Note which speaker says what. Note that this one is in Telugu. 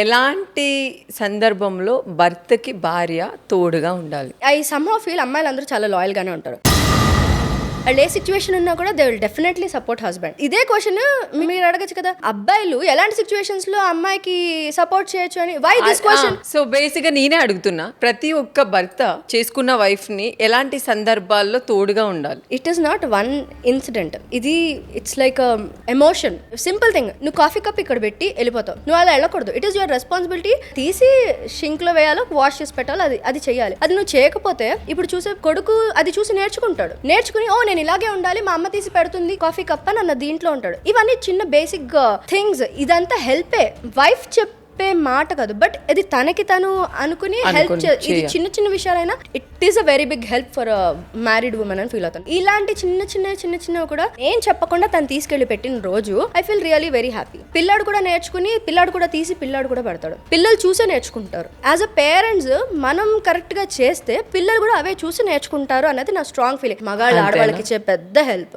Speaker 1: ఎలాంటి సందర్భంలో భర్తకి భార్య తోడుగా ఉండాలి?
Speaker 2: ఐ సమ్హౌ ఫీల్ అమ్మాయిలందరూ చాలా లాయల్ గానే ఉంటారు. వాళ్ళు ఏ సిచ్యువేషన్ ఉన్నా కూడా they will definitely support husband. ఇదే క్వశ్చన్ మీరు అడగచ్చు కదా, అబ్బాయిలు ఎలాంటి సిచ్యువేషన్స్ లో అమ్మాయికి సపోర్ట్ చేయొచ్చు అని. Why this question?
Speaker 1: So basic గా నేనే అడుగుతున్నా, ప్రతి ఒక్క భర్త చేసుకున్న వైఫ్ ని ఎలాంటి సందర్భాల్లో తోడుగా ఉండాలి?
Speaker 2: It is not one incident, ఇది it's like emotion. Simple thing, నువ్వు కాఫీ కప్ ఇక్కడ పెట్టి వెళ్ళిపోతావు, నువ్వు అలా వెళ్ళకూడదు. It is your responsibility. తీసి షింక్ లో వేయాలో వాష్ చేసి పెట్టాలి, అది చేయాలి. అది నువ్వు చేయకపోతే ఇప్పుడు చూసే కొడుకు అది చూసి నేర్చుకుంటాడు. నేర్చుకుని ఓ నేను ఇలాగే ఉండాలి, మా అమ్మ తీసి పెడుతుంది కాఫీ కప్ అని అన్న దీంట్లో ఉంటాడు. ఇవన్నీ చిన్న బేసిక్ థింగ్స్. ఇదంతా హెల్పే, వైఫ్ చెప్పే మాట కాదు, బట్ ఇది తనకి తను అనుకుని హెల్ప్. ఇది చిన్న చిన్న విషయాలైనా it is a very big help for married women అని ఫీల్ అవుతాను. ఇలాంటి చిన్న కూడా ఏం చెప్పకుండా తను తీసుకెళ్లి పెట్టిన రోజు I feel really very happy. పిల్లాడు కూడా నేర్చుకుని, పిల్లాడు కూడా తీసి పిల్లాడు కూడా పెడతాడు. పిల్లలు చూసే నేర్చుకుంటారు. యాజ్ అ పేరెంట్స్ మనం కరెక్ట్ గా చేస్తే పిల్లలు కూడా అవే చూసి నేర్చుకుంటారు అన్నది నా స్ట్రాంగ్ ఫీలింగ్. మగాళ్ళు ఆడవాళ్ళకి ఇచ్చే పెద్ద హెల్ప్.